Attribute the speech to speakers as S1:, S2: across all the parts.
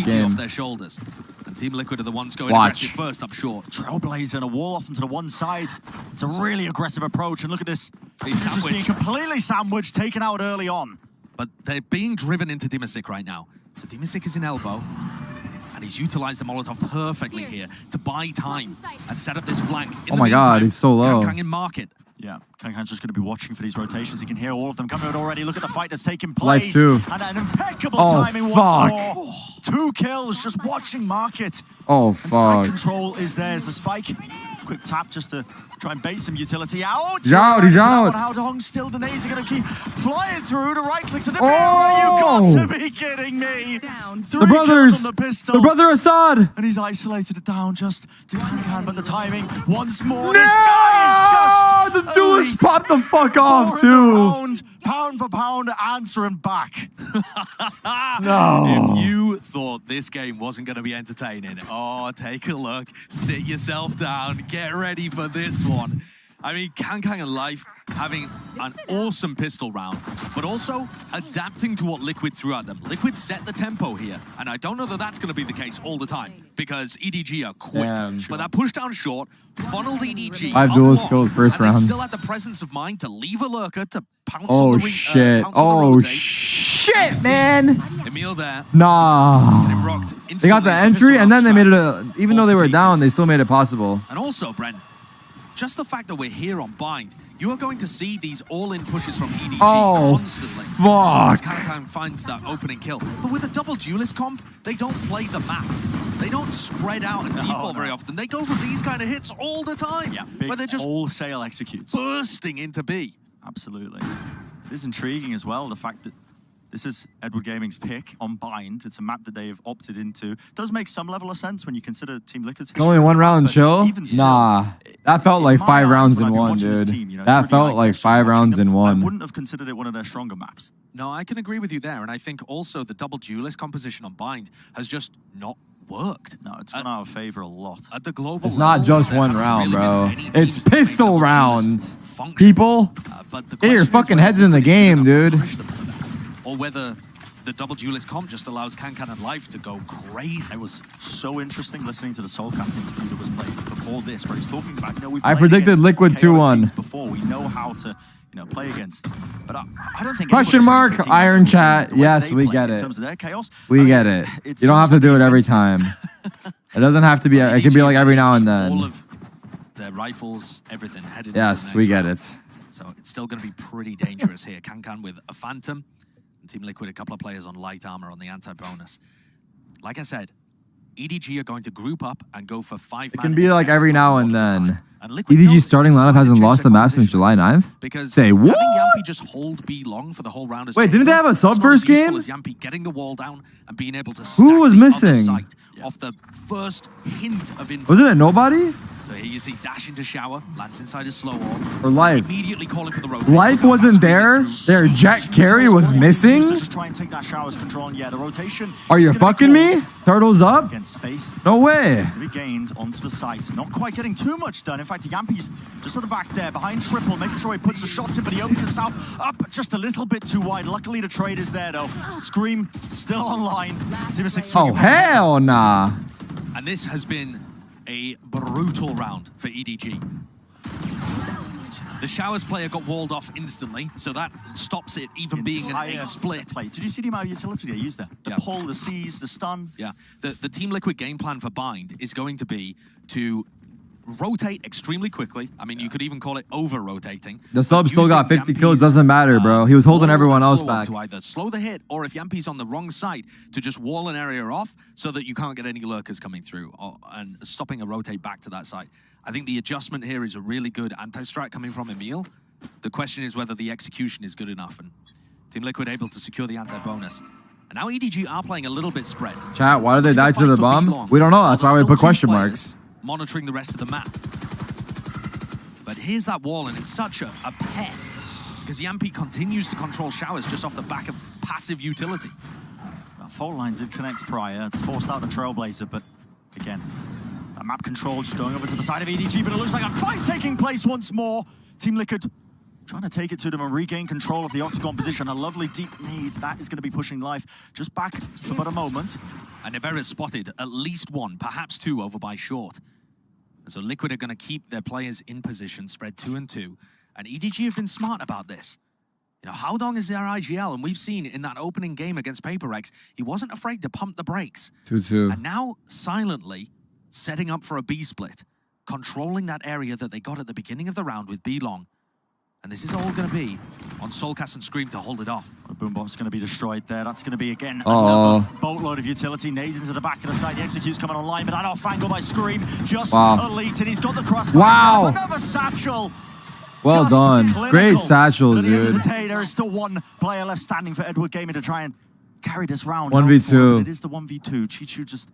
S1: perfect game.
S2: Off their shoulders. And Team Liquid are the ones going aggressive first up short.
S3: Trailblazer and a wall off into the one side. It's a really aggressive approach, and look at this. He's just being completely sandwiched, taken out early on.
S2: But they're being driven into dimasick right now. So dimasick is in elbow. And he's utilized the Molotov perfectly here to buy time and set up this flank.
S1: Oh my god, he's so low.
S2: Kangkang in market.
S3: Yeah, Kangkang's just going to be watching for these rotations. He can hear all of them coming out already. Look at the fight that's taking place.
S1: Life too.
S3: And an impeccable timing once more. 2 kills, just watching market.
S1: Oh,
S3: and
S1: fuck.
S3: side control is there as the spike. Quick tap just to try and bait some utility out.
S1: He's out, he's out.
S3: Haodong still, the nades are going to keep flying through to right clicks at the barrel. You got to be kidding me.
S1: The brothers, the brother Assad.
S3: And he's isolated it down just to Kangkang, but the timing once more. This guy is just
S1: the duelist popped the fuck off too.
S3: Pound for pound, answering back.
S1: No.
S2: If you thought this game wasn't going to be entertaining, oh, take a look, sit yourself down, get ready for this one. I mean, Kangkang and Life having an awesome pistol round, but also adapting to what Liquid threw at them. Liquid set the tempo here, and I don't know that that's going to be the case all the time, because EDG are quick.
S1: Damn.
S2: But that push down short funneled EDG.
S1: 5 duelist kills first round.
S2: They still had the presence of mind to leave a lurker to pounce on
S1: Oh
S2: the
S1: shit.
S2: pounce on the
S1: Oh
S2: rotate.
S1: shit, man.
S2: eMIL there.
S1: Nah. They got the entry, and then they made it a... Even though they were down, they still made it possible.
S2: And also, Brent, just the fact that we're here on Bind, you are going to see these all-in pushes from EDG constantly.
S1: Fuck.
S2: Kangkang finds that opening kill. But with a double duelist comp, they don't play the map. They don't spread out and default very often. They go for these kind of hits all the time.
S3: Yeah, big
S2: where they're just
S3: wholesale executes.
S2: bursting into B.
S3: Absolutely. It is intriguing as well, the fact that this is Edward Gaming's pick on Bind. It's a map that they have opted into. It does make some level of sense when you consider Team Liquid's history.
S1: It's only 1 round, chill?
S3: Still,
S1: nah. That felt like 5 rounds in one, dude. That felt like 5 rounds in one.
S3: I wouldn't have considered it one of their stronger maps.
S2: No, I can agree with you there. And I think also the double duelist composition on Bind has just not worked.
S3: No, it's gone out of favor a lot.
S2: At the global
S1: It's not
S2: level,
S1: just
S2: there
S1: 1
S2: haven't
S1: round,
S2: really
S1: bro.
S2: been any
S1: It's
S2: teams that make
S1: pistol
S2: double
S1: round.
S2: duelist function.
S1: People,
S2: But the
S1: get your
S2: question is
S1: fucking
S2: whether
S1: heads in the game, dude.
S2: Or whether the double duelist comp just allows Kangkang and Life to go crazy.
S3: It was so interesting listening to the soulcas interview that was played before this, where he's talking about, we've
S1: I
S3: played
S1: predicted
S3: against
S1: Liquid
S3: KO
S1: 2-1.
S3: teams before. We know how to, play against them. But I don't think
S1: Question
S3: anybody's
S1: mark,
S3: team
S1: Iron
S3: the
S1: Chat.
S3: way
S1: Yes,
S3: they
S1: we
S3: play
S1: get
S3: in
S1: it.
S3: terms of their chaos.
S1: We get it. You don't have to do it every time. It doesn't have to be. It could be like every now and
S2: All
S1: then.
S2: of their rifles, everything headed
S1: Yes,
S2: into the
S1: we
S2: next
S1: get
S2: round.
S1: it.
S2: So it's still going to be pretty dangerous here. Kangkang with a Phantom. And Team Liquid, a couple of players on light armor on the anti-bonus. Like I said, EDG are going to group up and go for 5
S1: It can be like every now and then.
S2: And Liquid
S1: EDG's
S2: knows
S1: starting
S2: this is
S1: lineup
S2: how
S1: hasn't
S2: they
S1: lost the
S2: change their
S1: map since July
S2: composition.
S1: 9th?
S2: Because
S1: Say what?
S2: having Jamppi just hold B long for the whole round is
S1: Wait, didn't they have a sub
S2: it's not
S1: first
S2: as useful
S1: game?
S2: as Jamppi getting the wall down and being able to stack
S1: Who was
S2: the other
S1: missing?
S2: site off the first hint of info.
S1: Wasn't it nobody?
S2: So here you see dash into shower, lands inside his slow wall.
S1: Or Life?
S2: Immediately calling for the rotate.
S1: Life wasn't there? Their jet carry was missing?
S3: Just try and take that shower's control, and yeah, the rotation.
S1: Are you fucking me? Turtles up?
S3: Against space.
S1: No way.
S3: We gained onto the site. Not quite getting too much done. In fact, Jamppi's just at the back there, behind Triple, making sure he puts the shots in, but he opens himself up just a little bit too wide. Luckily, the trade is there, though. ScreaM still online. dimasick
S1: Oh, hell nah.
S2: And this has been a brutal round for EDG. The Showers player got walled off instantly, so that stops it even being a split.
S3: Play. Did you see the amount of utility they used there? The pull, the seize, the stun.
S2: Yeah, the Team Liquid game plan for Bind is going to be to rotate extremely quickly. I mean, you could even call it over-rotating.
S1: The sub still got 50 kills, doesn't matter, bro. He was holding everyone else back.
S2: To either slow the hit, or if Jamppi's on the wrong side, to just wall an area off so that you can't get any lurkers coming through, and stopping a rotate back to that side. I think the adjustment here is a really good anti-strike coming from eMIL. The question is whether the execution is good enough, and Team Liquid able to secure the anti-bonus. And now EDG are playing a little bit spread.
S1: Chat, why did they die to the bomb? We don't know. That's why we put question marks.
S2: Monitoring the rest of the map. But here's that wall, and it's such a pest, because Jamppi continues to control showers just off the back of passive utility.
S3: That fault line did connect prior. It's forced out the Trailblazer, but again, that map control just going over to the side of EDG, but it looks like a fight taking place once more. Team Liquid Trying to take it to them and regain control of the octagon position. A lovely deep need. That is going to be pushing Life just back for but a moment.
S2: And Nivera spotted at least one, perhaps two, over by short. And so Liquid are going to keep their players in position, spread 2 and 2. And EDG have been smart about this. You know, Haodong is their IGL, and we've seen in that opening game against Paper Rex, he wasn't afraid to pump the brakes.
S1: 2-2.
S2: And now, silently, setting up for a B split, controlling that area that they got at the beginning of the round with B long. And this is all going to be on soulcas and ScreaM to hold it off.
S3: The boombot's going to be destroyed there. That's going to be, again, another boatload of utility. Nade into the back of the side. The execute's coming online, but that off-angle by ScreaM. Just elite, and he's got the cross.
S1: Wow.
S3: Another satchel.
S1: Well
S3: Just
S1: done.
S3: clinical.
S1: Great satchels,
S3: At the end
S1: dude.
S3: of the day, there is still one player left standing for Edward Gaming to try and carry this round.
S1: 1v2.
S3: It is the 1v2. CHICHOO just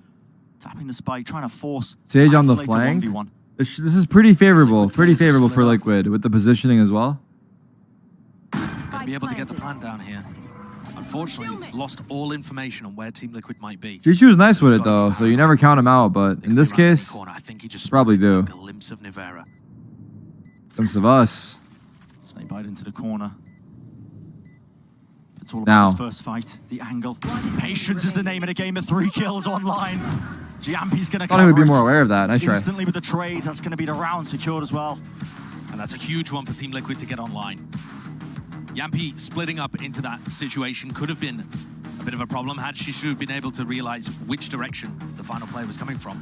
S3: tapping the spike, trying to force
S1: Sage on the
S3: isolate a
S1: flank.
S3: 1v1.
S1: This is pretty favorable. Pretty favorable for Liquid with the positioning as well.
S2: Gonna be able to get the plant down here. Unfortunately, lost all information on where Team Liquid might be.
S1: CHICHOO is nice with it though, so you never count him out. But in this case,
S2: I think he just
S1: probably do.
S2: a glimpse of Nivera.
S1: Glimpse of us.
S3: Snake bite into the corner. It's all about
S1: Now.
S3: his first fight. The angle. Patience is the name of the game of 3 kills online. Giampi's going to
S1: Thought he would be more aware of that. Nice try.
S3: instantly with the trade. That's going to be the round secured as well.
S2: And that's a huge one for Team Liquid to get online. Jamppi splitting up into that situation could have been a bit of a problem had CHICHOO been able to realize which direction the final player was coming from.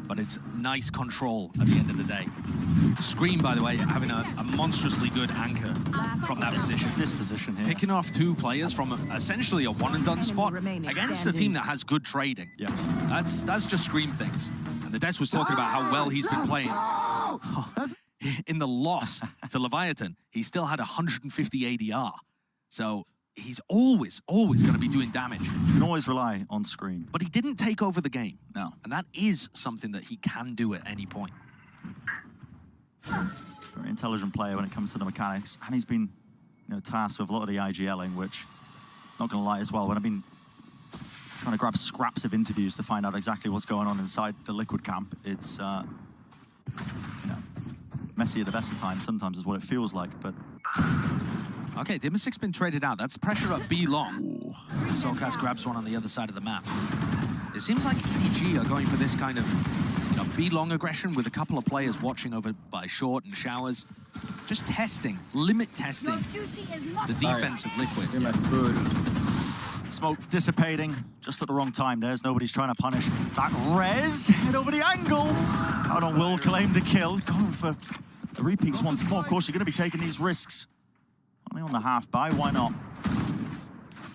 S2: But it's nice control at the end of the day. ScreaM, by the way, having a monstrously good anchor from that position.
S3: This position here.
S2: Picking off 2 players from essentially a one-and-done spot against a team that has good trading.
S3: Yeah.
S2: That's just ScreaM things. And the Des was talking about how well he's been playing. In the loss to Leviathan, he still had 150 ADR. So he's always going to be doing damage.
S3: You can always rely on ScreaM.
S2: But he didn't take over the game.
S3: No.
S2: And that is something that he can do at any point.
S3: Very intelligent player when it comes to the mechanics. And he's been tasked with a lot of the IGLing, which, not going to lie as well, when I've been trying to grab scraps of interviews to find out exactly what's going on inside the Liquid camp, it's, messy at the best of times. Sometimes is what it feels like, but...
S2: Okay, dimasick's been traded out. That's pressure up B long. soulcas grabs one on the other side of the map. It seems like EDG are going for this kind of B long aggression with a couple of players watching over by short and showers. Just testing, limit testing the defense of Liquid.
S3: Smoke dissipating just at the wrong time. There's nobody's trying to punish that res. Head over the angle. Haodong will claim the kill. Going for the repeats once more. Of course, you're going to be taking these risks. Only on the half buy, why not?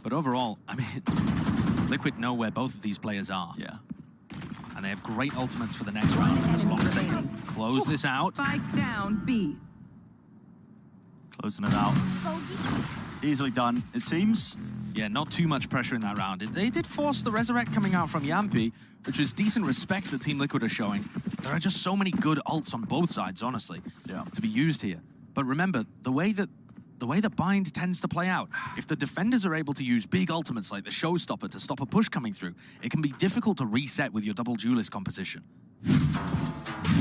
S2: But overall, I mean, Liquid know where both of these players are.
S3: Yeah.
S2: And they have great ultimates for the next round, as long as they can close this out.
S4: Spike down B.
S3: Closing it out. Easily done, it seems.
S2: Yeah, not too much pressure in that round. They did force the Resurrect coming out from Jamppi, which is decent respect that Team Liquid are showing. There are just so many good ults on both sides, honestly, to be used here. But remember, the way that bind tends to play out, if the defenders are able to use big ultimates like the Showstopper to stop a push coming through, it can be difficult to reset with your double duelist composition.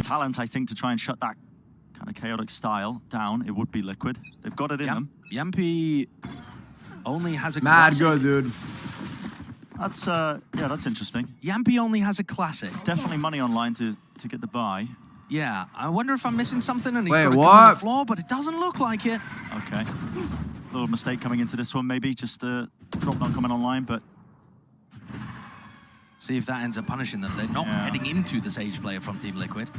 S3: Talent, I think, to try and shut that kind of chaotic style down, it would be Liquid. They've got it in them.
S2: Jamppi only has a
S1: Mad
S2: classic.
S1: good, dude.
S3: That's, that's interesting.
S2: Jamppi only has a classic.
S3: Definitely money online to get the buy.
S2: Yeah, I wonder if I'm missing something and he's
S1: Wait,
S2: got to go on the
S1: what?
S2: floor, but it doesn't look like it.
S3: Okay. Little mistake coming into this one, maybe. Just the drop not coming online, but...
S2: See if that ends up punishing them. They're not heading into the Sage player from Team Liquid.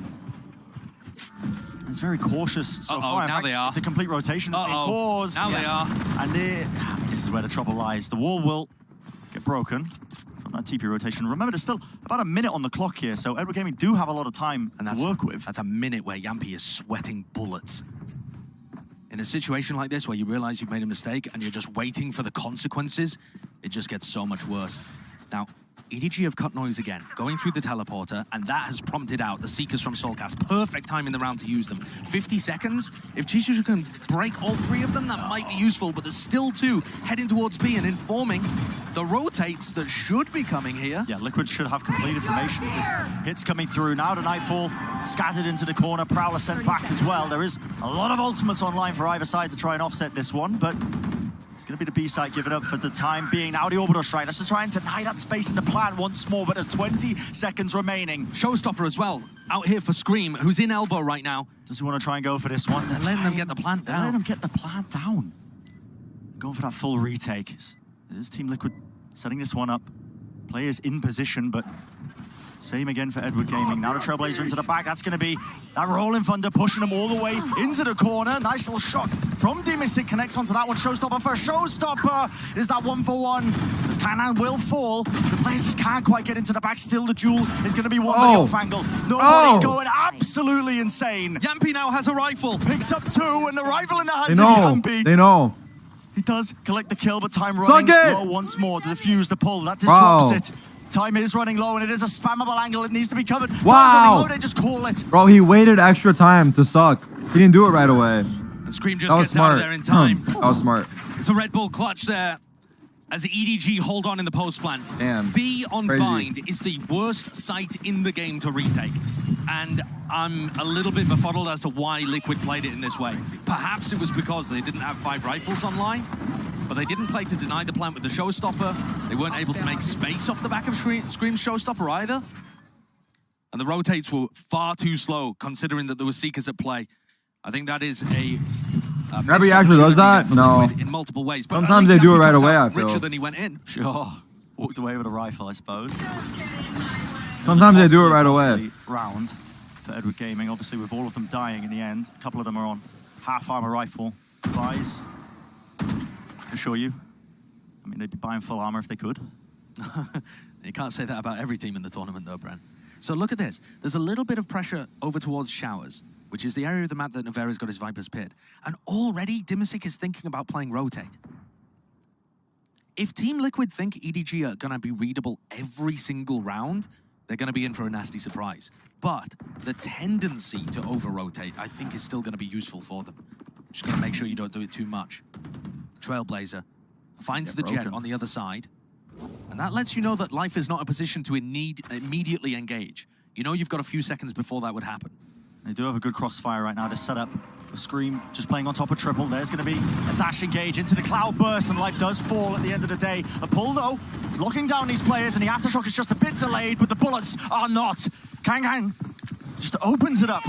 S3: It's very cautious so far.
S2: Now
S3: fact,
S2: they are.
S3: It's a complete rotation. They paused.
S2: Now they are.
S3: And this is where the trouble lies. The wall will get broken from that TP rotation. Remember, there's still about a minute on the clock here, so Edward Gaming do have a lot of time to work with.
S2: That's a minute where Jamppi is sweating bullets. In a situation like this where you realize you've made a mistake and you're just waiting for the consequences, it just gets so much worse. Now, EDG have cut noise again, going through the teleporter, and that has prompted out the Seekers from soulcas. Perfect time in the round to use them. 50 seconds. If CHICHOO can break all 3 of them, that might be useful, but there's still 2 heading towards B and informing the rotates that should be coming here.
S3: Yeah, Liquid should have complete information. There's hits coming through now to Nightfall, scattered into the corner, Prowler sent back as well. There is a lot of ultimates online for either side to try and offset this one, but it's going to be the B side giving up for the time being. Now the orbital strike. Let's just try and deny that space in the plan once more, but there's 20 seconds remaining.
S2: Showstopper as well, out here for ScreaM, who's in elbow right now.
S3: Does he want to try and go for this one?
S2: They're letting them get the plant down.
S3: They're letting them get the plant down. Going for that full retake. There's Team Liquid setting this one up. Players in position, but same again for Edward Gaming. Now the Trailblazer into the back. That's going to be that Rolling Thunder pushing them all the way into the corner. Nice little shot from dimasick. Connects onto that one. Showstopper first. Showstopper is that 1-for-1. As Kangkang will fall. The players just can't quite get into the back. Still the duel is going to be one by the off angle. Nobody going absolutely insane.
S2: Jamppi now has a rifle.
S3: Picks up 2 and the rifle in the hands of Jamppi.
S1: They know.
S3: He does collect the kill, but time running low once more to defuse the pull. That disrupts it. Time is running low, and it is a spammable angle. It needs to be covered.
S1: Wow.
S3: Low, they just call it.
S1: Bro, he waited extra time to suck. He didn't do it right away.
S2: And ScreaM just gets out of there in time.
S1: That was smart.
S2: It's a Red Bull clutch there as EDG hold on in the post plan.
S1: Damn.
S2: B on
S1: Crazy.
S2: bind is the worst site in the game to retake. And I'm a little bit befuddled as to why Liquid played it in this way. Perhaps it was because they didn't have 5 rifles online, but they didn't play to deny the plant with the Showstopper. They weren't able to make space off the back of ScreaM's Showstopper either. And the rotates were far too slow, considering that there were Seekers at play. I think that is a
S1: Maybe he actually does that? No.
S2: In multiple ways. But
S1: sometimes they do it right away, I feel.
S2: Richer than he went in.
S3: Sure. Walked away with a rifle, I suppose.
S1: Sometimes they do it right away.
S3: Round for Edward Gaming, obviously with all of them dying in the end. A couple of them are on half armor rifle buys. Assure you. I mean, they'd be buying full armor if they could.
S2: You can't say that about every team in the tournament, though, Bren. So look at this. There's a little bit of pressure over towards Showers, which is the area of the map that Nivera's got his Viper's Pit. And already, dimasick is thinking about playing rotate. If Team Liquid think EDG are going to be readable every single round, they're going to be in for a nasty surprise. But the tendency to over-rotate, I think, is still going to be useful for them. Just got to make sure you don't do it too much. Trailblazer finds the jet on the other side, and that lets you know that Life is not a position to immediately engage. You know you've got a few seconds before that would happen.
S3: They do have a good crossfire right now to set up. ScreaM just playing on top of triple. There's going to be a dash engage into the cloud burst, and Life does fall at the end of the day. A pull, though, is locking down these players, and the aftershock is just a bit delayed, but the bullets are not. Kangkang just opens it up,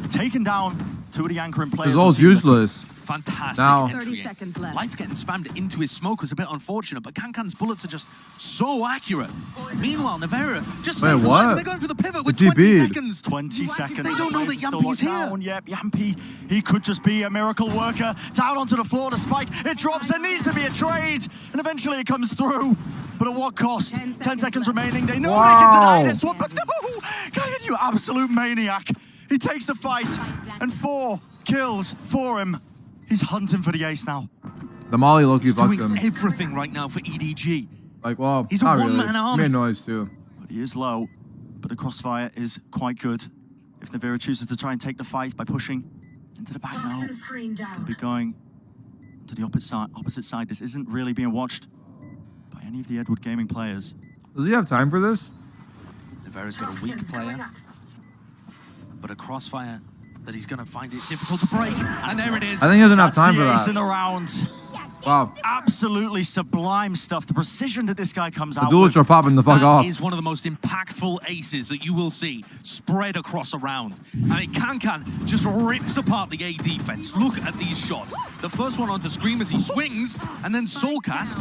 S3: taking down 2 of the anchoring players.
S1: It's all useless.
S2: Fantastic
S1: now.
S2: entry
S4: 30 seconds left.
S2: Life getting spammed into his smoke was a bit unfortunate, but Kangkang's bullets are just so accurate. Meanwhile, Nivera just stays alive, and they're going for the pivot with 20 seconds.
S3: 20 seconds.
S2: They don't know that Jamppi's here.
S3: Yep, Jamppi, he could just be a miracle worker. Down onto the floor, the spike, it drops. There needs to be a trade, and eventually it comes through. But at what cost? 10 seconds remaining. They know they can deny this one, but no! Kangkang, you absolute maniac. He takes the fight, and 4 kills for him. He's hunting for the ace now.
S1: The Molly Loki
S2: He's
S1: fucks
S2: doing
S1: him.
S2: everything right now for EDG.
S1: Like, well,
S2: He's a
S1: not
S2: one-man
S1: really.
S2: army.
S1: He made noise too.
S3: But he is low, but the crossfire is quite good. If Nivera chooses to try and take the fight by pushing into the back now, he's going to be going to the opposite side. This isn't really being watched by any of the Edward Gaming players.
S1: Does he have time for this?
S2: Nivera's got a weak player, but a crossfire that he's going to find it difficult to break. And there it is.
S1: I think he has enough time for
S3: That's the ace
S1: that.
S3: in the round.
S1: Wow.
S3: Absolutely sublime stuff. The precision that this guy comes
S1: The
S3: out
S1: duelists
S3: with.
S1: are popping the fuck
S2: That
S1: off.
S2: is one of the most impactful aces that you will see spread across a round. I mean, Kangkang just rips apart the A defense. Look at these shots. The first one onto ScreaM as he swings, and then soulcas,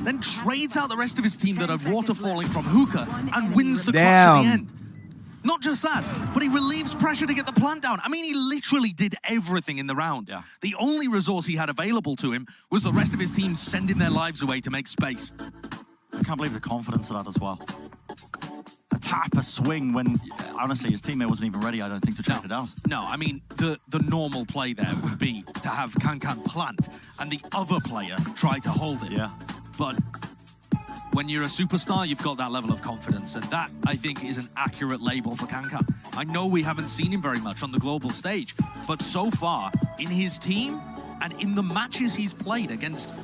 S2: then trades out the rest of his team that are waterfalling from hookah and wins the clutch at the end. Not just that, but he relieves pressure to get the plant down. I mean, he literally did everything in the round.
S3: Yeah.
S2: The only resource he had available to him was the rest of his team sending their lives away to make space.
S3: I can't believe the confidence of that as well. A tap, a swing when, honestly, his teammate wasn't even ready, I don't think, to trade it out.
S2: No, I mean, the normal play there would be to have Kangkang plant and the other player try to hold it.
S3: Yeah.
S2: But when you're a superstar, you've got that level of confidence, and that, I think, is an accurate label for Kangkang. I know we haven't seen him very much on the global stage, but so far, in his team and in the matches he's played against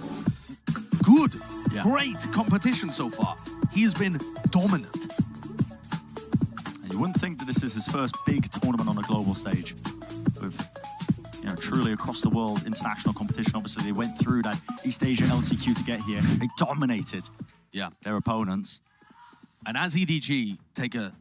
S2: good, great competition so far, he has been dominant.
S3: And you wouldn't think that this is his first big tournament on a global stage. With, you know, truly across the world international competition. Obviously, they went through that East Asia LCQ to get here. They dominated their opponents.
S2: And as EDG take a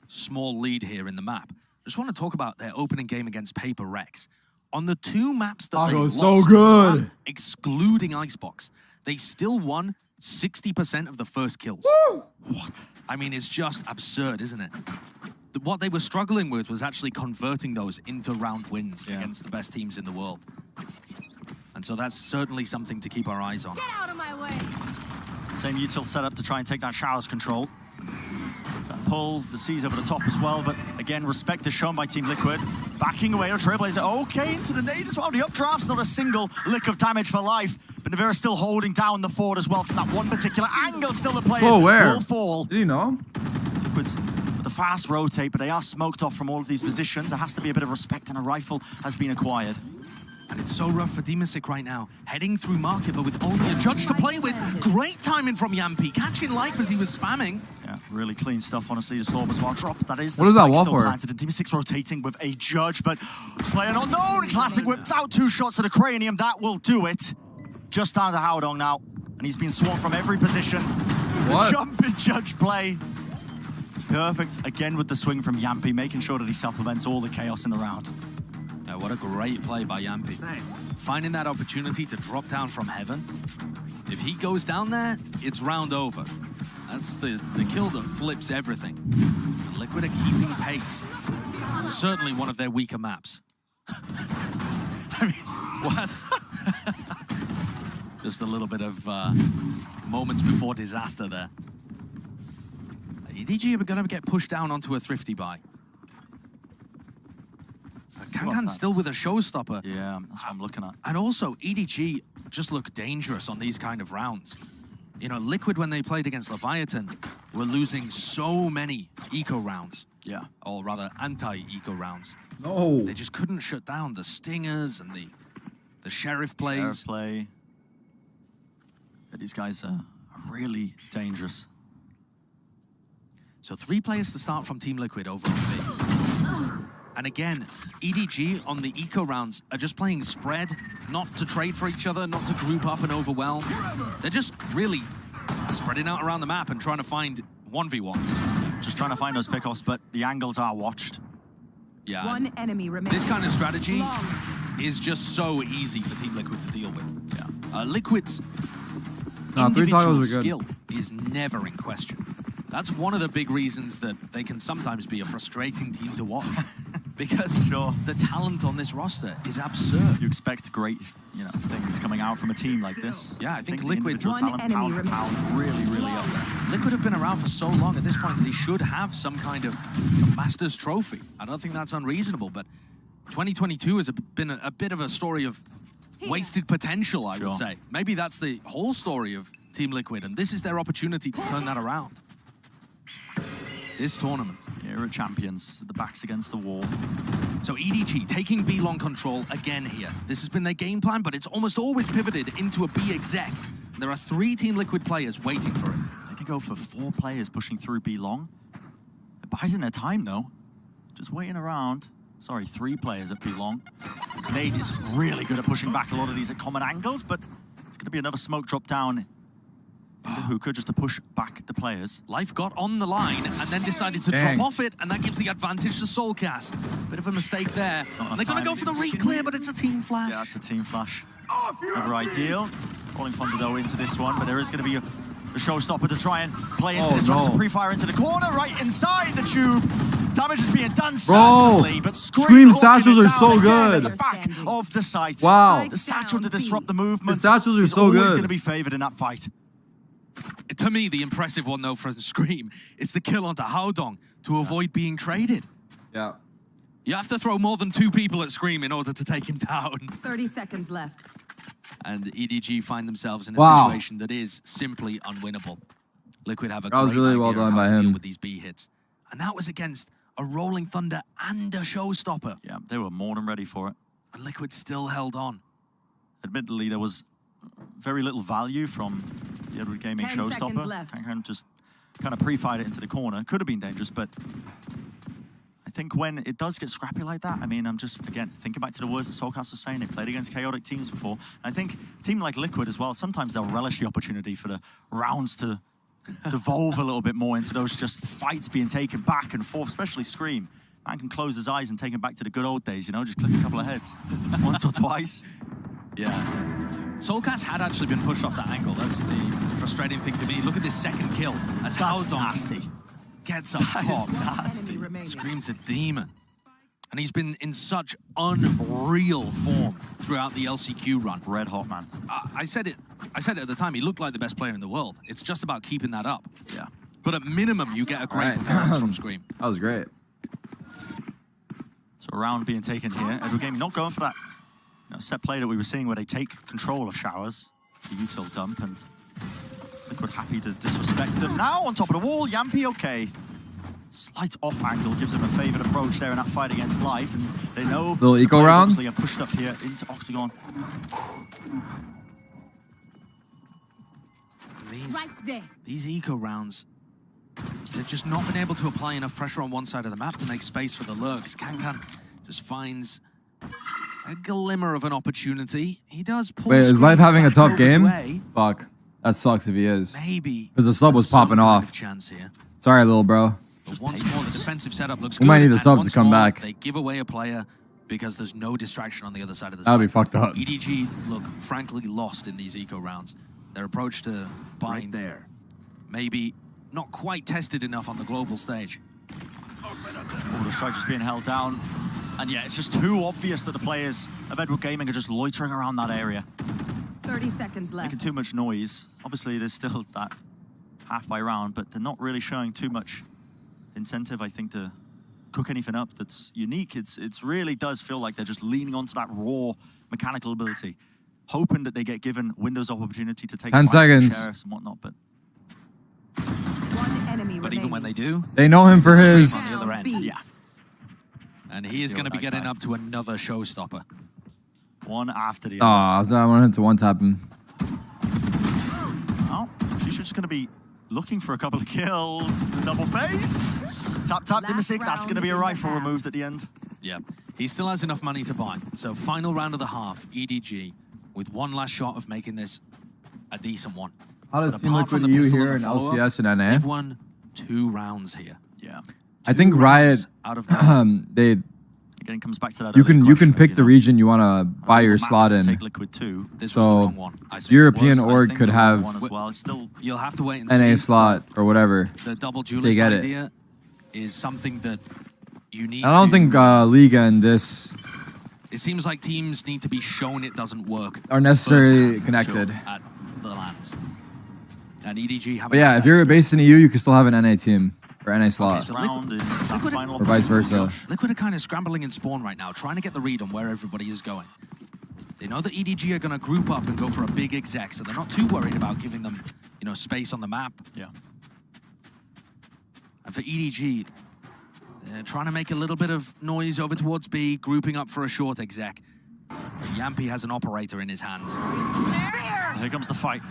S2: small lead here in the map, I just want to talk about their opening game against Paper Rex. On the 2 maps that they lost,
S1: so good.
S2: Excluding Icebox, they still won 60% of the first kills.
S1: Woo!
S2: What? I mean, it's just absurd, isn't it? What they were struggling with was actually converting those into round wins against the best teams in the world. And so that's certainly something to keep our eyes on.
S4: Get out of my way.
S3: Same util set up to try and take that Showers control. That pull, the C's over the top as well, but again, respect is shown by Team Liquid. Backing away, Trailblazer, okay, into the nade as well. The updraft's not a single lick of damage for life, but Nivera still holding down the fort as well from that one particular angle. Still the players will fall.
S1: Did you know?
S3: Liquid's with the fast rotate, but they are smoked off from all of these positions. There has to be a bit of respect, and a rifle has been acquired.
S2: And it's so rough for dimasick right now. Heading through market, but with only a judge to play with. Great timing from Jamppi, catching life as he was spamming.
S3: Yeah, really clean stuff, honestly. The storm as well. Drop, that is the
S1: what is that
S3: spike
S1: wall
S3: still
S1: for?
S3: planted. And dimasick's rotating with a judge, but player not known. Classic whips out 2 shots to the cranium. That will do it. Just down to Haodong now. And he's been swarmed from every position.
S1: What?
S3: The jump and judge play. Perfect, again with the swing from Jamppi, making sure that he supplements all the chaos in the round.
S2: What a great play by Jamppi.
S1: Nice.
S2: Finding that opportunity to drop down from heaven. If he goes down there, it's round over. That's the kill that flips everything. And Liquid are keeping pace. Certainly one of their weaker maps. I mean, what? Just a little bit of moments before disaster there. EDG are going to get pushed down onto a thrifty buy. Kangkang still with a showstopper.
S3: Yeah, that's what I'm looking at.
S2: And also, EDG just look dangerous on these kind of rounds. You know, Liquid, when they played against Leviathan, were losing so many eco rounds.
S3: Yeah.
S2: Or rather, anti-eco rounds.
S1: No.
S2: They just couldn't shut down the stingers and the sheriff plays.
S3: Sheriff play. Yeah, these guys are really dangerous.
S2: So 3 players to start from Team Liquid over on B. And again, EDG on the eco rounds are just playing spread, not to trade for each other, not to group up and overwhelm. They're just really spreading out around the map and trying to find 1v1s.
S3: Just trying to find those pickoffs, but the angles are watched.
S2: Yeah.
S4: One enemy remains.
S2: This kind of strategy is just so easy for Team Liquid to deal with. Yeah. Liquid's individual skill is never in question. That's one of the big reasons that they can sometimes be a frustrating team to watch. Because the talent on this roster is absurd.
S3: You expect great, things coming out from a team like this.
S2: Yeah, I think Liquid,
S3: talent, pound for pound, really up there.
S2: Liquid have been around for so long. At this point, they should have some kind of Masters trophy. I don't think that's unreasonable, but 2022 has been a bit of a story of wasted potential, I would say. Maybe that's the whole story of Team Liquid, and this is their opportunity to turn that around. This tournament.
S3: Era champions, the backs against the wall.
S2: So EDG taking B long control again here. This has been their game plan, but it's almost always pivoted into a B exec. And there are 3 Team Liquid players waiting for it.
S3: They can go for 4 players pushing through B long. They're biding their time though. Just waiting around. Sorry, 3 players at B long. Nade is really good at pushing back a lot of these at common angles, but it's going to be another smoke drop down into hookah just to push back the players.
S2: Life got on the line and then decided to drop off it, and that gives the advantage to soulcas. Bit of a mistake there. And they're going to go for the re-clear, but it's a team flash.
S3: Yeah, it's a team flash. Never ideal. Falling Thunder though into this one, but there is going to be a showstopper to try and play into this one. It's a pre-fire into the corner, right inside the tube. Damage is being done certainly, but
S1: ScreaM satchels are so good.
S3: At the back of the site.
S1: Wow.
S3: The satchel to disrupt the movement.
S1: The satchels are so good.
S3: Always going to be favored in that fight.
S2: To me, the impressive one, though, from ScreaM is the kill onto Haodong to avoid being traded.
S1: Yeah.
S2: You have to throw more than 2 people at ScreaM in order to take him down.
S4: 30 seconds left.
S2: And EDG find themselves in a situation that is simply unwinnable. Liquid have a
S1: That was
S2: great
S1: really
S2: idea
S1: well
S2: of
S1: done
S2: how
S1: by
S2: to deal
S1: him.
S2: with these B hits. And that was against a Rolling Thunder and a Showstopper.
S3: Yeah, they were more than ready for it.
S2: And Liquid still held on.
S3: Admittedly, there was very little value from the Edward Gaming
S4: 10 seconds
S3: Showstopper.
S4: left.
S3: Kangkang just kind of pre-fired it into the corner. Could have been dangerous, but I think when it does get scrappy like that, I mean, I'm just, again, thinking back to the words that soulcas was saying. They played against chaotic teams before. And I think a team like Liquid as well, sometimes they'll relish the opportunity for the rounds to devolve a little bit more into those just fights being taken back and forth, especially ScreaM. Man can close his eyes and take him back to the good old days, you know, just click a couple of heads once or twice.
S2: Yeah. soulcas had actually been pushed off that angle. That's the frustrating thing to me. Look at this second kill as Haodong
S3: nasty.
S2: gets up top.
S3: Nasty.
S4: Enemy remaining.
S2: ScreaM's a demon. And he's been in such unreal form throughout the LCQ run.
S3: Red hot, man.
S2: I said it at the time, he looked like the best player in the world. It's just about keeping that up.
S3: Yeah.
S2: But at minimum, you get a great
S1: Right.
S2: performance from ScreaM.
S1: That was great.
S3: So a round being taken here. Edward Gaming not going for that set play that we were seeing where they take control of showers, the util dump, and Liquid happy to disrespect them. Now on top of the wall, Jamppi okay. Slight off angle gives them a favored approach there in that fight against Life, and they know
S1: Little
S3: the
S1: eco
S3: players
S1: round?
S3: obviously are pushed up here into Octagon.
S4: Right there.
S2: These eco rounds, they've just not been able to apply enough pressure on one side of the map to make space for the lurks. Kangkang just finds a glimmer of an opportunity. He does pull.
S1: Wait, is
S2: ScreaM
S1: Life having a
S2: back
S1: tough
S2: over to
S1: game?
S2: A.
S1: Fuck. That sucks if he is.
S2: Maybe.
S1: Because the sub was
S2: some
S1: popping
S2: kind
S1: off.
S2: of chance here.
S1: Sorry, little bro.
S2: But once more, the defensive setup looks
S1: We
S2: good.
S1: might need the
S2: and
S1: sub to
S2: once
S1: come
S2: more,
S1: back.
S2: They give away a player because there's no distraction on the other side of the
S1: That would be
S2: site.
S1: fucked up.
S2: EDG look frankly lost in these eco rounds. Their approach to bind
S3: there.
S2: maybe not quite tested enough on the global stage.
S3: Oh, the strike just being held down. And yeah, it's just too obvious that the players of Edward Gaming are just loitering around that area.
S4: 30 seconds left.
S3: Making too much noise. Obviously, there's still that half by round, but they're not really showing too much incentive, I think, to cook anything up that's unique. It's really does feel like they're just leaning onto that raw mechanical ability, hoping that they get given windows of opportunity to take
S1: 10
S3: fights from
S1: seconds.
S3: sheriffs and whatnot. But
S4: One enemy
S2: But even when they do,
S1: They know him for
S2: ScreaM
S1: his...
S2: on the other end.
S4: Speed.
S3: yeah,
S2: And he is
S3: Deal
S2: going to
S3: with
S2: be
S3: that
S2: getting
S3: guy.
S2: up to another showstopper.
S3: one after the
S1: Oh,
S3: other.
S1: I wanted to one-tap him.
S3: Oh, she's just going to be looking for a couple of kills. The double face. Tap,
S4: Last
S3: dimasick. That's
S4: round
S3: going to be a
S4: in the
S3: rifle
S4: half.
S3: removed at the end.
S2: Yeah, he still has enough money to buy. So final round of the half, EDG, with one last shot of making this a decent one.
S1: How does
S2: But
S1: Team
S2: apart from
S1: Liquid
S2: the
S1: EU
S2: pistol
S1: here
S2: and
S1: in
S2: the follow-up,
S1: LCS and NA?
S2: They've won 2 rounds here.
S3: Yeah.
S1: I think
S2: 2
S1: Riot,
S2: rounds out of 9.
S1: they
S3: Again, it comes back to that.
S1: you
S3: earlier
S1: can
S3: question
S1: pick
S3: of,
S1: the region you want to buy your
S3: maps
S1: slot
S3: to
S1: in.
S3: Take Liquid 2.
S2: This was the
S1: So
S2: wrong one. I think.
S1: European
S3: Was, I
S1: org
S3: think,
S1: could
S3: the wrong
S1: have
S3: one as well. It's still
S2: You'll have to wait and
S1: NA
S2: see.
S1: slot or whatever.
S2: The double
S1: They
S2: duelist
S1: get it.
S2: idea is something that you need
S1: I don't
S2: to-
S1: think Liga and this
S2: It seems like teams need to be shown it doesn't work.
S1: are necessarily
S2: firsthand,
S1: connected.
S2: At the lands. And EDG have
S1: But yeah, if you're based in EU, you can still have an NA team or NA slot.
S2: so
S3: round is that
S2: Liquid-
S3: final
S1: Or vice
S3: opportunity.
S1: versa.
S2: Liquid are kind of scrambling in spawn right now, trying to get the read on where everybody is going. They know that EDG are going to group up and go for a big exec, so they're not too worried about giving them, space on the map.
S3: Yeah.
S2: And for EDG, they're trying to make a little bit of noise over towards B, grouping up for a short exec. But Jamppi has an operator in his hands.
S3: Here comes the fight.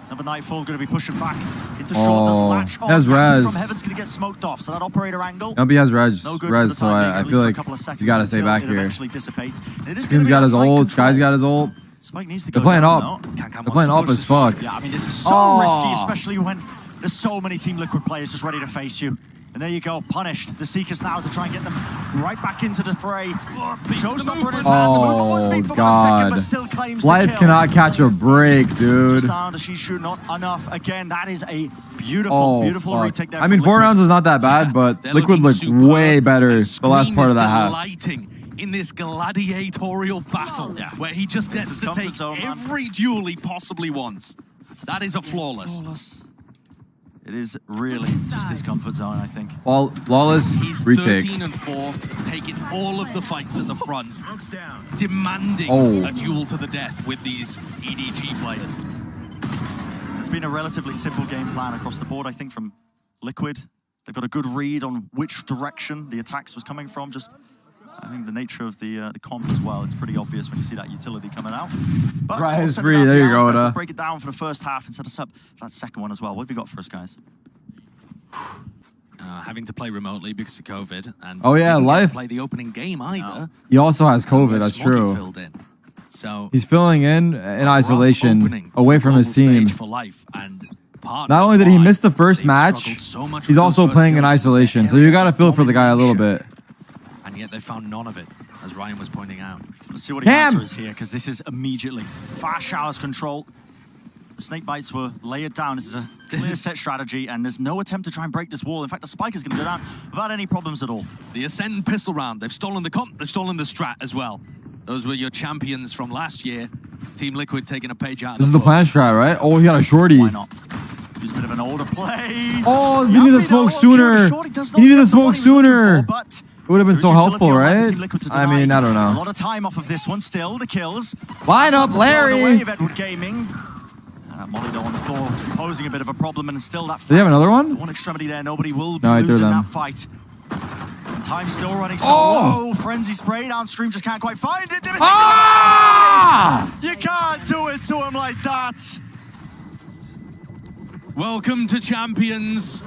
S3: Another Nightfall going to be pushing back into short. Doesn't
S1: Oh,
S3: latch on.
S1: has res.
S3: From Heaven's going to get smoked off. So that operator angle.
S1: Nobody has res,
S3: No good for the
S1: so
S3: time being,
S1: I
S3: at least
S1: feel
S3: for a
S1: like
S3: couple of seconds
S1: he's got to stay
S3: until
S1: back
S3: it
S1: here.
S3: eventually dissipates. And it is gonna
S1: Scream's
S3: be
S1: got
S3: that
S1: his
S3: side
S1: ult,
S3: control.
S1: Sky's got his ult.
S3: Spike needs to
S1: They're
S3: go
S1: playing
S3: down,
S1: up.
S3: though.
S2: Kangkang
S1: They're playing
S2: wants
S1: up
S2: to
S1: as
S2: push
S1: fuck.
S3: Yeah, I mean, this is so
S1: Oh.
S3: risky, especially when there's so many Team Liquid players just ready to face you. And there you go, punished. The Seekers now to try and get them right back into the fray. Showstopper in his hand. The move almost beat for 1 second, but still claims the
S1: Life
S3: kill.
S1: cannot catch a break, dude.
S3: Just down to CHICHOO, not enough. Again, that is a beautiful,
S1: Oh,
S3: beautiful
S1: fuck.
S3: retake there.
S1: I mean,
S3: from
S1: 4
S3: Liquid.
S1: rounds was not that bad, but
S2: They're
S1: Liquid
S2: looking
S1: looked
S2: superb,
S1: way better
S2: and
S1: the last
S2: ScreaM
S1: part of
S2: is
S1: that half.
S2: delighting in this gladiatorial battle, where he just gets
S3: his
S2: to
S3: comfort
S2: take
S3: zone, man.
S2: every duel he possibly wants. That is a flawless.
S3: It is really just his comfort zone, I think.
S1: Flawless
S2: He's
S1: retake.
S2: 13 and 4, taking all of the fights at the front, demanding
S1: Oh.
S2: a duel to the death with these EDG players.
S3: There's been a relatively simple game plan across the board, I think, from Liquid. They've got a good read on which direction the attacks was coming from. Just, I think, the nature of the comp as well. It's pretty obvious when you see that utility coming out. But
S1: Right,
S3: we'll
S1: it's
S3: send it
S1: free.
S3: down to
S1: There you
S3: Alice.
S1: go,
S3: Let's
S1: Oda.
S3: just break it down for the first half and set us up for that second one as well. What have you got for us, guys?
S2: Having to play remotely because of COVID. And
S1: Oh, yeah,
S2: didn't get to
S1: life.
S2: play the opening game either.
S1: He also has COVID,
S2: Where
S1: that's
S2: Smoggy
S1: true.
S2: filled in. So
S1: He's filling in isolation
S2: opening
S1: away
S2: for
S1: from his
S2: global
S1: team.
S2: stage for life, and part
S1: Not
S2: of
S1: only did he
S2: why
S1: miss the first
S2: they've
S1: match,
S2: struggled so much
S1: he's
S2: with
S1: also
S2: those first
S1: playing in
S2: kills was their
S1: isolation. So
S2: area
S1: you got to
S2: of
S1: feel for the guy a little
S2: domination.
S1: bit.
S2: And yet they found none of it, as Ryan was pointing out.
S3: Let's see what his
S1: Damn.
S3: answer is here, because this is immediately fast showers control. The snake bites were layered down. This is a clear set strategy, and there's no attempt to try and break this wall. In fact, the spike is going to go down without any problems at all.
S2: The Ascend pistol round, they've stolen the comp, they've stolen the strat as well. Those were your champions from last year. Team Liquid taking a page out of
S1: This is the
S2: book.
S1: plan strat, right? Oh, he got a shorty.
S3: Why not? Use a bit of an older play.
S1: Oh, he needed the smoke sooner. He needed the smoke sooner. It would have been so helpful, right? I mean, I don't
S3: A
S1: know.
S3: lot of time off of this one still. The kills.
S1: Line up, Larry.
S3: The way of Edward Gaming. Molly though on the floor, posing a bit of a problem, and still that.
S1: Do they have another one?
S3: One extremity there. Nobody will be
S1: No, I threw
S3: losing
S1: them.
S3: that fight. Time still running so
S1: Oh!
S3: low. Frenzy spray downstream, just can't quite find it. Dimasick
S1: Ah!
S3: You can't do it to him like that.
S2: Welcome to champions.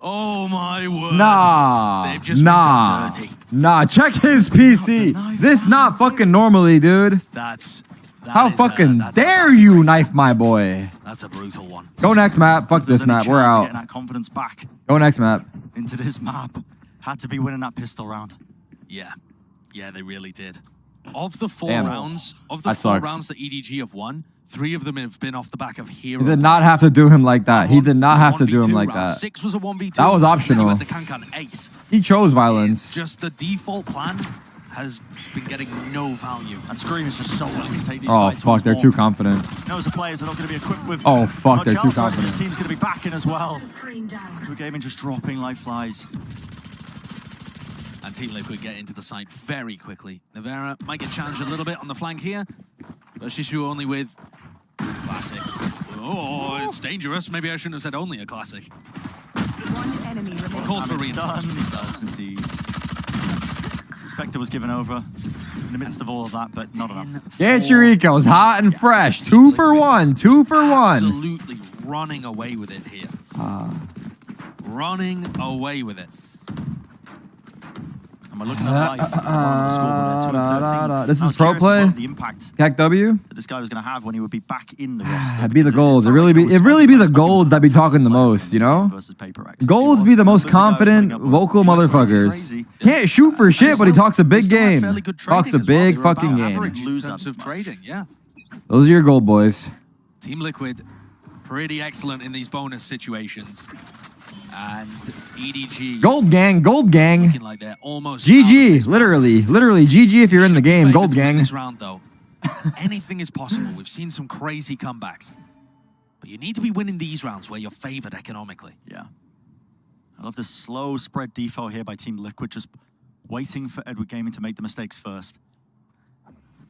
S2: Oh my word.
S1: Nah,
S2: They've just
S1: nah,
S2: been done dirty.
S1: nah. Check his PC. This not fucking normally, dude. How fucking dare you knife my boy?
S2: That's a brutal one.
S1: Go next map. Fuck this
S3: There's any
S1: map. We're
S3: chance of
S1: out.
S3: getting that confidence back
S1: Go next map.
S3: into this map. Had to be winning that pistol round.
S2: Yeah. Yeah, they really did. Of the four
S1: Damn.
S2: rounds, of the
S1: That
S2: four
S1: sucks.
S2: rounds that EDG have won, 3 of them have been off the back of hero.
S1: He did not have to do him like that. He did not have to do him like
S2: round.
S1: that.
S2: 6 was a 1v2.
S1: That was
S2: Then
S1: optional.
S2: you had the Kangkang ace.
S1: He chose violence.
S2: Just the default plan has been getting no value.
S3: And ScreaM is just so willing to take these
S1: Oh
S3: fights
S1: fuck,
S3: once
S1: they're
S3: more.
S1: too confident.
S3: Knows the players are not going to be equipped with
S1: Oh, fuck,
S3: much
S1: they're too
S3: else. The rest of
S1: confident.
S3: This team's going to be back in as well.
S4: Screen down.
S3: We're gaming just dropping like flies.
S2: And Team Liquid get into the site very quickly. Nivera might get challenged a little bit on the flank here, but CHICHOO only with classic. Oh, it's dangerous. Maybe I shouldn't have said only a classic.
S4: One enemy remaining.
S2: Called for
S3: Damage done.
S2: reinforcements.
S3: He does indeed. Spectre was given over in the midst of all of that, but not enough.
S1: Get your ecos hot and fresh. 2 for 1. 2 for 1.
S2: Absolutely running away with it here. Running away with it.
S3: And we're looking at life. The score with their 2-13.
S1: This
S3: I
S1: is
S3: was
S1: pro
S3: curious
S1: play?
S3: about the impact
S1: CAC W.
S3: that this guy was going to have when he would be back in the roster.
S1: It'd be the
S3: because
S1: golds. It
S3: felt
S1: really
S3: like
S1: be.
S3: was
S1: It really be the
S3: fun.
S1: golds that be talking the most. You know.
S3: Versus Paper X.
S1: Golds be the most confident, vocal motherfuckers.
S3: Crazy.
S1: Can't shoot for shit, but he talks a big
S2: They still had
S1: game.
S2: fairly good
S1: Talks a
S2: trading as well.
S1: big
S2: They were
S1: fucking
S2: about
S1: game.
S2: average in
S3: Lose
S2: terms
S3: that
S2: of
S3: much.
S2: trading, yeah.
S1: Those are your gold boys.
S2: Team Liquid, pretty excellent in these bonus situations. And EDG
S1: Gold gang, gold gang.
S2: looking like they're almost out of
S1: GG,
S2: this
S1: literally GG if you're in the
S2: Should be
S1: game.
S2: favored
S1: Gold
S2: to win
S1: gang.
S2: This round, though, anything is possible. We've seen some crazy comebacks. But you need to be winning these rounds where you're favored economically.
S3: Yeah. I love the slow spread default here by Team Liquid, just waiting for Edward Gaming to make the mistakes first.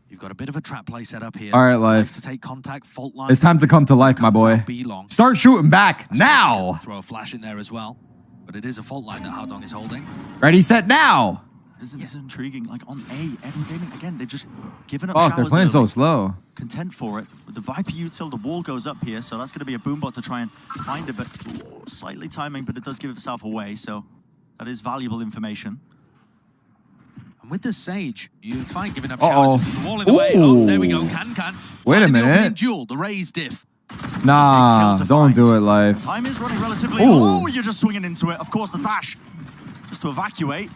S2: You've got a bit of a trap play set up here.
S1: All right, Life.
S2: To take contact, fault line.
S1: It's time to come to life, my boy.
S2: Be long.
S1: Start shooting back now.
S2: Throw a flash in there as well. But it is a fault line that Haodong is holding.
S1: Ready, set, now.
S3: Isn't this intriguing? Like on A, Edward Gaming, again, they've just given up
S1: Fuck, they're
S3: showers
S1: playing so
S3: early.
S1: slow.
S3: Content for it. With the Viper util, the wall goes up here, so that's going to be a boombot to try and find it, but slightly timing, but it does give itself away, so that is valuable information.
S2: And with the Sage, you find giving up
S1: Uh-oh.
S2: showers. There's a wall in the way. Oh, there we go.
S1: Ooh.
S2: Kangkang.
S1: Wait a
S2: Finding the
S1: minute.
S2: opening duel, the raise diff.
S1: Nah,
S3: kill to
S1: don't
S3: find.
S1: do it, Life.
S3: Time is running relatively
S1: Ooh.
S3: low. You're just swinging into it. Of course, the dash just to evacuate.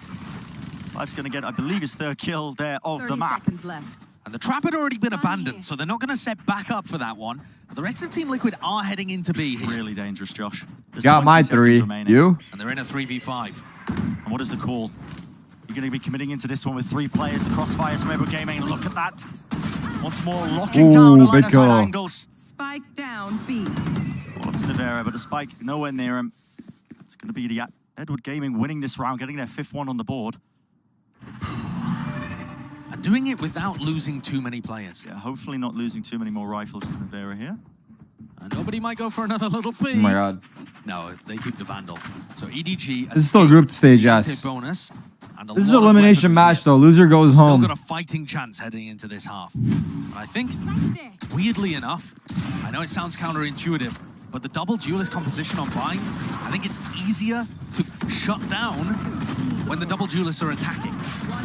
S3: Life's going to get, I believe, his third kill there of
S4: 30
S3: the map.
S4: seconds left.
S2: And the trap had already been abandoned, so they're not going to set back up for that one. But the rest of Team Liquid are heading into B here.
S3: Really dangerous, Josh. There's
S1: Got
S3: 20
S1: my
S3: seconds
S1: 3.
S3: remaining.
S1: You?
S2: And they're in a 3v5.
S3: And what is the call? You're going to be committing into this one with 3 players. The crossfires from Edward Gaming. Look at that. Once more, locking down the line
S1: big
S3: of
S1: kill.
S3: sight angles.
S4: Spike down B.
S3: Well, it's Nivera, but the spike nowhere near him. It's going to be the Edward Gaming winning this round, getting their 5th one on the board.
S2: And doing it without losing too many players.
S3: Yeah, hopefully not losing too many more rifles to Nivera here.
S2: And nobody might go for another little peek.
S1: Oh my god.
S2: No, they keep the Vandal. So EDG...
S1: This is still a group stage, yes.
S2: Bonus, and
S1: This is an elimination match, though. Loser goes home.
S2: Still got a fighting chance heading into this half. And I think, weirdly enough, I know it sounds counterintuitive, but the double duelist composition on Bind, I think it's easier to shut down when the double duelists are attacking.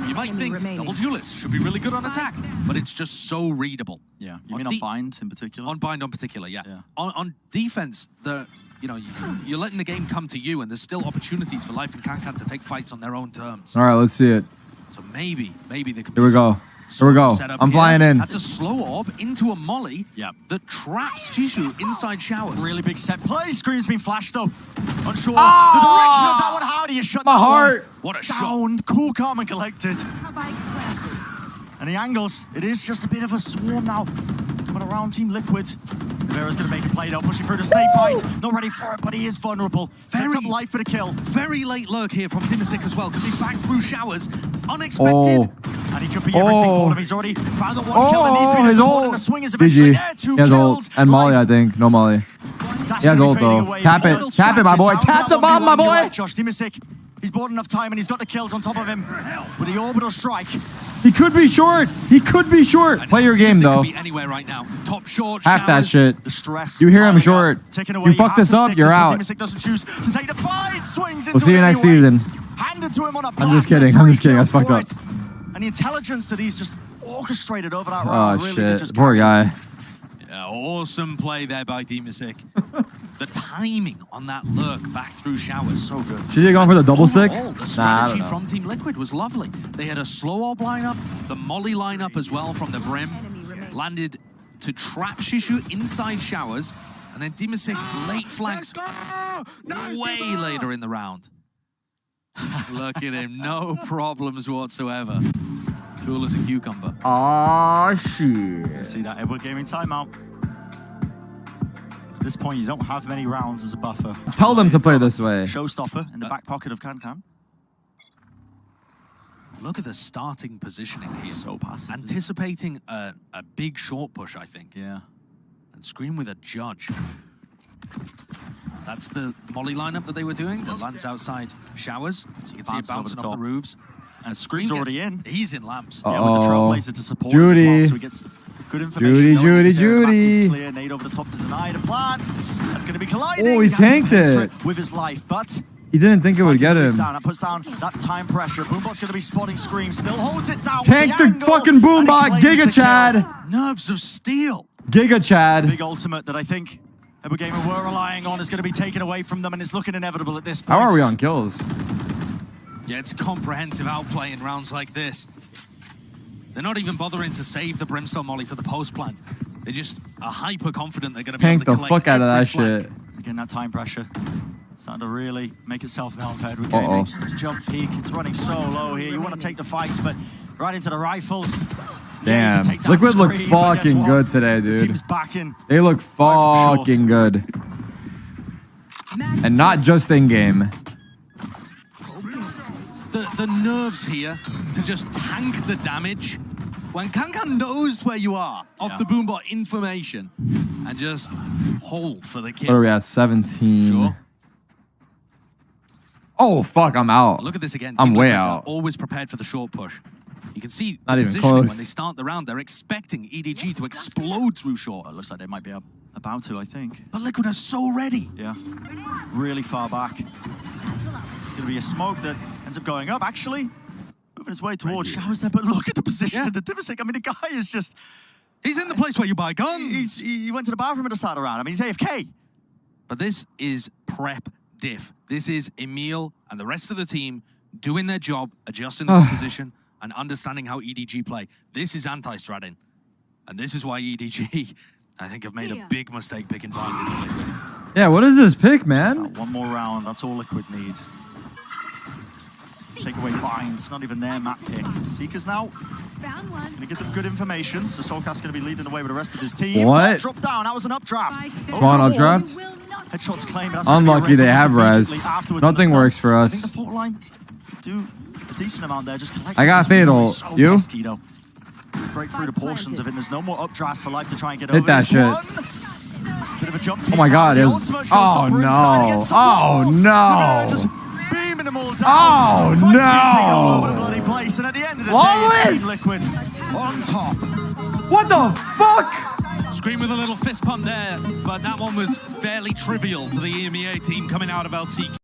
S2: You might think double duelists should be really good on attack, but it's just so readable.
S3: Yeah, you mean on Bind in particular?
S2: On Bind in particular, yeah. On defense, you're letting the game come to you, and there's still opportunities for Life and Kangkang to take fights on their own terms.
S1: All right, let's see it.
S2: So maybe they can.
S1: Here we go. Here we go. I'm flying in.
S2: That's a slow orb into a molly that traps CHICHOO inside showers.
S3: Really big set play. Screen's been flashed though. Unsure the direction of that one. How do you shut
S1: my heart?
S2: What a
S3: down.
S2: shot.
S3: Cool, calm, and collected. And the angles, it is just a bit of a swarm now. Coming around Team Liquid. Nivera's going to make a play though, pushing through the snake fight. Not ready for it, but he is vulnerable. Sets up Life for the kill.
S2: Very late lurk here from dimasick as well. Could be back through showers. Unexpected.
S3: And he could be everything for him. He's already found the one kill that needs to be the support, and the swing is eventually there. 2
S1: he has
S3: kills.
S1: ult. And Molly, I think. No Molly. He has ult though. Tap it. Tap it, my boy. Tap the bomb, my boy.
S3: Josh dimasick. He's bought enough time and he's got the kills on top of him with the orbital strike.
S1: He could be short. He could be short. Play your game though.
S2: Could be anywhere right now. Top short.
S1: Half that shit.
S3: The stress.
S1: You hear him short.
S3: Away,
S1: you fuck this up, you're out.
S3: dimasick doesn't choose to take the fight. Swings into
S1: we'll see you next season.
S3: Handed to him on a
S1: I'm just kidding. I'm just kidding. That's fucked up.
S3: And the intelligence that he's just orchestrated over that round.
S1: Oh
S3: really
S1: shit. Poor guy.
S2: Yeah, awesome play there by dimasick. The timing on that lurk back through showers, so good.
S1: Should he going for the double stick?
S2: The strategy from Team Liquid was lovely. They had a slow orb lineup, the molly lineup as well from the brim. Landed to trap CHICHOO inside showers, and then dimasick late flanks way later in the round. Look at him, no problems whatsoever. Cool as a cucumber.
S1: Oh shit.
S3: See that Edward Gaming timeout. At this point, you don't have many rounds as a buffer.
S1: Tell them to play this way.
S3: Showstopper in the back pocket of Kangkang.
S2: Look at the starting positioning here.
S3: So passive.
S2: Anticipating a big short push, I think.
S3: Yeah.
S2: And ScreaM with a judge. That's the molly lineup that they were doing that lands outside showers. So you can see it bouncing off the roofs.
S3: And ScreaM's already in.
S2: He's in lamps.
S3: Yeah, with the Trailblazer to support
S1: Judy.
S3: him as well, so he gets good information.
S1: Judy.
S3: Clear. Nade over the top to deny the plant. That's going to be colliding.
S1: Oh, he tanked it.
S3: With his life, but
S1: he didn't think it would get him.
S3: That puts down that time pressure. Boombot's going to be spotting ScreaM. Still holds it down.
S1: Tank the fucking Boombot. Giga Chad.
S2: Nerves of steel.
S1: Giga Chad.
S3: Big ultimate that I think Ever Gamer were relying on is going to be taken away from them, and it's looking inevitable at this point.
S1: How are we on kills?
S2: Yeah, it's comprehensive outplay in rounds like this. They're not even bothering to save the Brimstone Molly for the post plant. They just are hyper confident they're going to be able to collect
S1: fuck out of that
S2: flank.
S1: shit.
S3: Again, that time pressure. Starting to really make itself known for Edward Gaming. Jump peak, it's running so low here. You want to take the fights, but right into the rifles.
S1: Damn.
S3: Yeah,
S1: Liquid look fucking good today,
S3: The
S1: dude.
S3: team's back in.
S1: They look fucking good. And not just in-game.
S2: The nerves here to just tank the damage when Kangkang knows where you are off the Boombot information and just hold for the kill.
S1: What are we at? 17.
S2: Sure.
S1: Oh, fuck, I'm out.
S2: Look at this again.
S1: I'm
S2: Team
S1: way
S2: Liquid
S1: out.
S2: are always prepared for the short push. You can see
S1: Not
S2: the
S1: even
S2: positioning
S1: close.
S2: when they start the round. They're expecting EDG to explode through short.
S3: Well, it looks like they might be about to, I think.
S2: But Liquid are so ready.
S3: Yeah. Really far back. It's going to be a smoke that ends up going up, actually. Moving his way towards showers there, but look at the position of the dimasick. I mean, the guy is just...
S2: He's in the place where you buy guns.
S3: He went to the bathroom at the start of the round. I mean, he's AFK.
S2: But this is prep diff. This is eMIL and the rest of the team doing their job, adjusting the position, and understanding how EDG play. This is anti-stratting. And this is why EDG, I think, have made a big mistake picking Bind into Liquid.
S1: Yeah, what is this pick, man?
S3: One more round, that's all Liquid need. Take away Binds, not even their map pick. Seekers now. Going to give them good information, so soulcas going to be leading the way with the rest of his team.
S1: What?
S3: Drop down, that was an updraft.
S1: Come on, updraft.
S3: Headshots claimed.
S1: Unlucky they have res. Nothing works for
S3: I
S1: us.
S3: think the fault line do a decent amount there. Just
S1: I got fatal.
S3: So
S1: You?
S3: risky, though. Break through the portions of it. There's no more updrafts for Life to try and get over
S1: Hit that
S3: this
S1: shit.
S3: one. Bit of of a jump.
S1: Oh my God, it was...
S3: Ultimate
S1: Oh
S3: showstopper inside against the
S1: no.
S3: wall.
S1: Oh
S3: Nivera
S1: no.
S3: just beaming them all down.
S1: Oh,
S3: Fight's being taken all
S1: no.
S3: over the bloody place, and at the end of the
S1: Flawless.
S3: day, it's Team Liquid on top.
S1: What the fuck?
S2: ScreaM with a little fist pump there, but that one was fairly trivial for the eMIL team coming out of LCK.